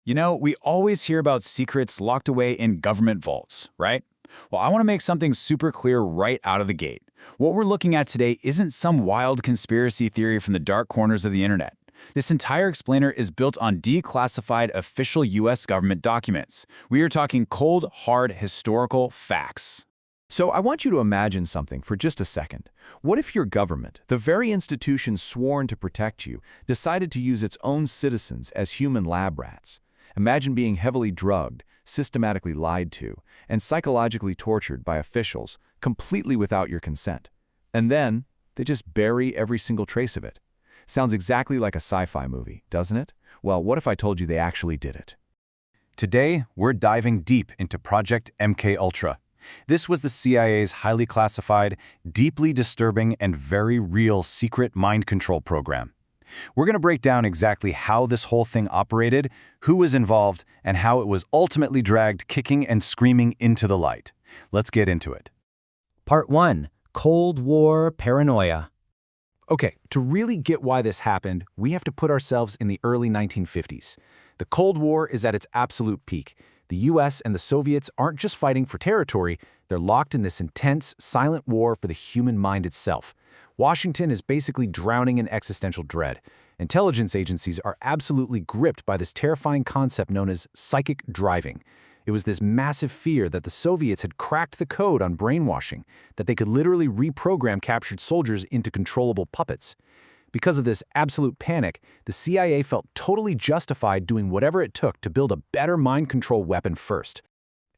You know, we always hear about secrets locked away in government vaults, right? Well, I want to make something super clear right out of the gate. What we're looking at today isn't some wild conspiracy theory from the dark corners of the internet. This entire explainer is built on declassified official US government documents. We are talking cold, hard, historical facts. So I want you to imagine something for just a second. What if your government, the very institution sworn to protect you, decided to use its own citizens as human lab rats? Imagine being heavily drugged, systematically lied to, and psychologically tortured by officials completely without your consent. And then, they just bury every single trace of it. Sounds exactly like a sci-fi movie, doesn't it? Well, what if I told you they actually did it? Today, we're diving deep into Project MKUltra. This was the CIA's highly classified, deeply disturbing, and very real secret mind control program. We're going to break down exactly how this whole thing operated, who was involved, and how it was ultimately dragged kicking and screaming into the light. Let's get into it. Part 1. Cold War Paranoia. Okay, to really get why this happened, we have to put ourselves in the early 1950s. The Cold War is at its absolute peak. The US and the Soviets aren't just fighting for territory, they're locked in this intense, silent war for the human mind itself. Washington is basically drowning in existential dread. Intelligence agencies are absolutely gripped by this terrifying concept known as psychic driving. It was this massive fear that the Soviets had cracked the code on brainwashing, that they could literally reprogram captured soldiers into controllable puppets. Because of this absolute panic, the CIA felt totally justified doing whatever it took to build a better mind control weapon first.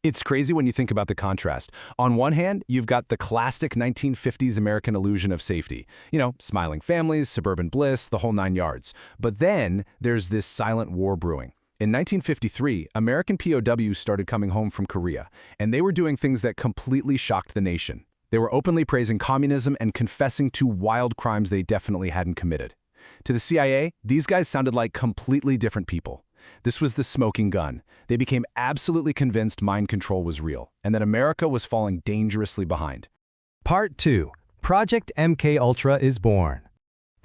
It's crazy when you think about the contrast. On one hand, you've got the classic 1950s American illusion of safety. You know, smiling families, suburban bliss, the whole 9 yards. But then there's this silent war brewing. In 1953, American POWs started coming home from Korea, and they were doing things that completely shocked the nation. They were openly praising communism and confessing to wild crimes they definitely hadn't committed. To the CIA, these guys sounded like completely different people. This was the smoking gun. They became absolutely convinced mind control was real, and that America was falling dangerously behind. Part 2. Project MKUltra is born.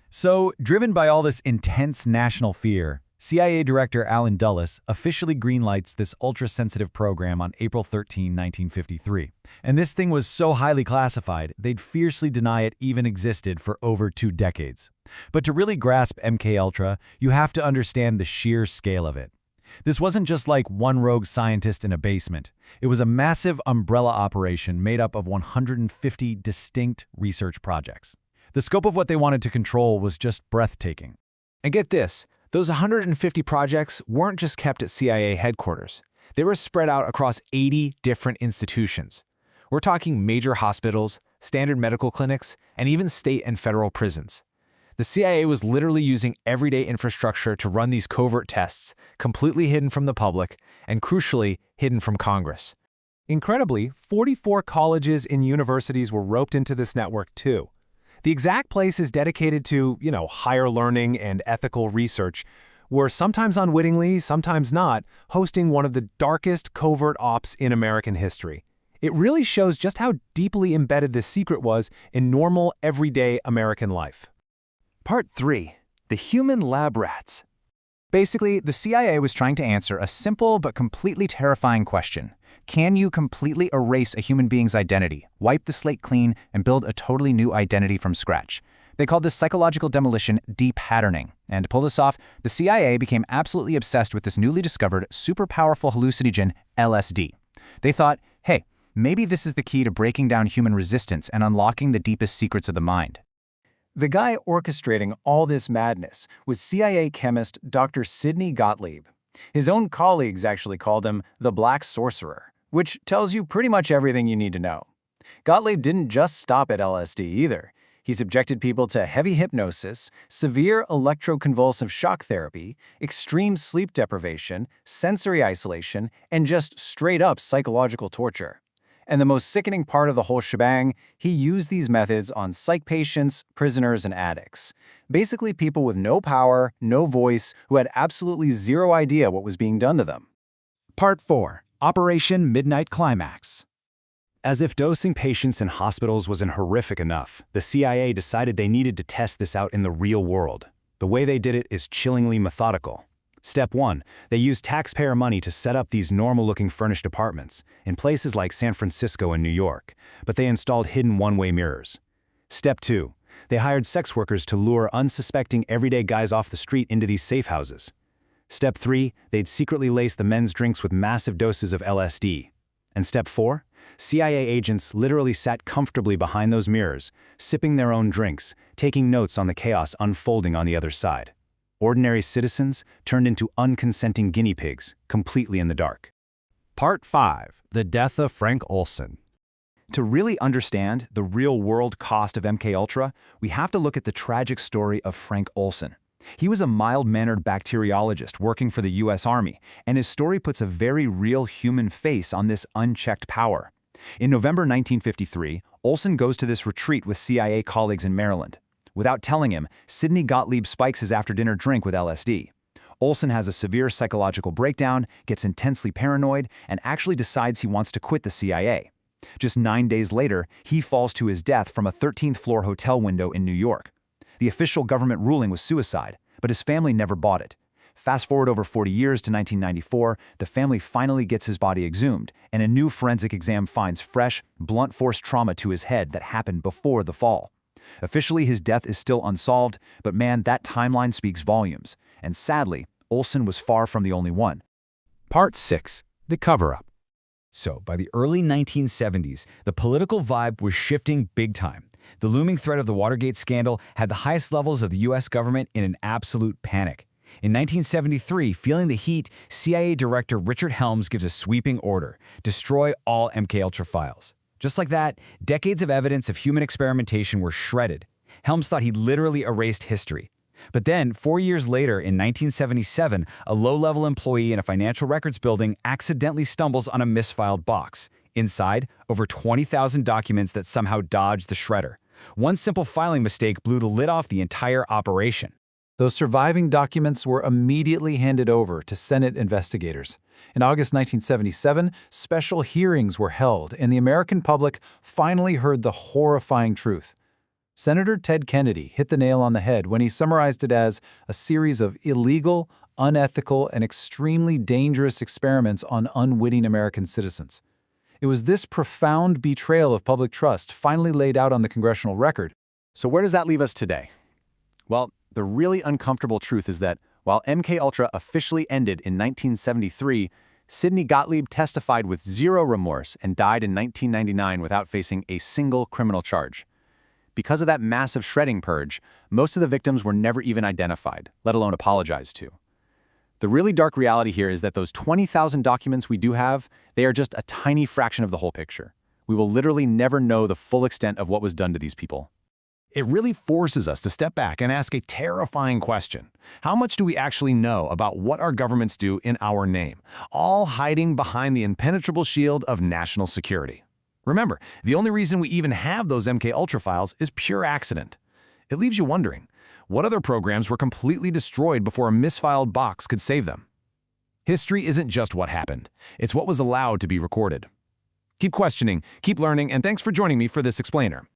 So, driven by all this intense national fear, CIA Director Allen Dulles officially greenlights this ultra-sensitive program on April 13, 1953. And this thing was so highly classified, they'd fiercely deny it even existed for over 2 decades. But to really grasp MKUltra, you have to understand the sheer scale of it. This wasn't just like one rogue scientist in a basement. It was a massive umbrella operation made up of 150 distinct research projects. The scope of what they wanted to control was just breathtaking. And get this, those 150 projects weren't just kept at CIA headquarters. They were spread out across 80 different institutions. We're talking major hospitals, standard medical clinics, and even state and federal prisons. The CIA was literally using everyday infrastructure to run these covert tests, completely hidden from the public, and crucially, hidden from Congress. Incredibly, 44 colleges and universities were roped into this network too. The exact places dedicated to, higher learning and ethical research were sometimes unwittingly, sometimes not, hosting one of the darkest covert ops in American history. It really shows just how deeply embedded this secret was in normal, everyday American life. Part 3. The Human Lab Rats. Basically, the CIA was trying to answer a simple but completely terrifying question. Can you completely erase a human being's identity, wipe the slate clean, and build a totally new identity from scratch? They called this psychological demolition de-patterning. And to pull this off, the CIA became absolutely obsessed with this newly discovered, super powerful hallucinogen, LSD. They thought, hey, maybe this is the key to breaking down human resistance and unlocking the deepest secrets of the mind. The guy orchestrating all this madness was CIA chemist Dr. Sidney Gottlieb. His own colleagues actually called him the Black Sorcerer, which tells you pretty much everything you need to know. Gottlieb didn't just stop at LSD either. He subjected people to heavy hypnosis, severe electroconvulsive shock therapy, extreme sleep deprivation, sensory isolation, and just straight-up psychological torture. And the most sickening part of the whole shebang, he used these methods on psych patients, prisoners, and addicts. Basically people with no power, no voice, who had absolutely zero idea what was being done to them. Part 4. Operation Midnight Climax. As if dosing patients in hospitals wasn't horrific enough, the CIA decided they needed to test this out in the real world. The way they did it is chillingly methodical. Step 1. They used taxpayer money to set up these normal-looking furnished apartments in places like San Francisco and New York, but they installed hidden one-way mirrors. Step 2. They hired sex workers to lure unsuspecting everyday guys off the street into these safe houses. Step 3. They'd secretly lace the men's drinks with massive doses of LSD. And Step 4. CIA agents literally sat comfortably behind those mirrors, sipping their own drinks, taking notes on the chaos unfolding on the other side. Ordinary citizens turned into unconsenting guinea pigs, completely in the dark. Part 5. The Death of Frank Olson. To really understand the real-world cost of MKUltra, we have to look at the tragic story of Frank Olson. He was a mild-mannered bacteriologist working for the U.S. Army, and his story puts a very real human face on this unchecked power. In November 1953, Olson goes to this retreat with CIA colleagues in Maryland. Without telling him, Sidney Gottlieb spikes his after-dinner drink with LSD. Olson has a severe psychological breakdown, gets intensely paranoid, and actually decides he wants to quit the CIA. Just 9 days later, he falls to his death from a 13th-floor hotel window in New York. The official government ruling was suicide, but his family never bought it. Fast forward over 40 years to 1994, the family finally gets his body exhumed, and a new forensic exam finds fresh, blunt force trauma to his head that happened before the fall. Officially, his death is still unsolved, but man, that timeline speaks volumes. And sadly, Olson was far from the only one. Part 6. The Cover-Up. So, by the early 1970s, the political vibe was shifting big time. The looming threat of the Watergate scandal had the highest levels of the U.S. government in an absolute panic. In 1973, feeling the heat, CIA Director Richard Helms gives a sweeping order: destroy all MKUltra files. Just like that, decades of evidence of human experimentation were shredded. Helms thought he literally erased history. But then, 4 years later, in 1977, a low-level employee in a financial records building accidentally stumbles on a misfiled box. Inside, over 20,000 documents that somehow dodged the shredder. One simple filing mistake blew the lid off the entire operation. Those surviving documents were immediately handed over to Senate investigators. In August 1977, special hearings were held, and the American public finally heard the horrifying truth. Senator Ted Kennedy hit the nail on the head when he summarized it as a series of illegal, unethical, and extremely dangerous experiments on unwitting American citizens. It was this profound betrayal of public trust finally laid out on the congressional record. So where does that leave us today? Well, the really uncomfortable truth is that while MKUltra officially ended in 1973, Sidney Gottlieb testified with zero remorse and died in 1999 without facing a single criminal charge. Because of that massive shredding purge, most of the victims were never even identified, let alone apologized to. The really dark reality here is that those 20,000 documents we do have, they are just a tiny fraction of the whole picture. We will literally never know the full extent of what was done to these people. It really forces us to step back and ask a terrifying question. How much do we actually know about what our governments do in our name, all hiding behind the impenetrable shield of national security? Remember, the only reason we even have those MKUltra files is pure accident. It leaves you wondering, what other programs were completely destroyed before a misfiled box could save them? History isn't just what happened, it's what was allowed to be recorded. Keep questioning, keep learning, and thanks for joining me for this explainer.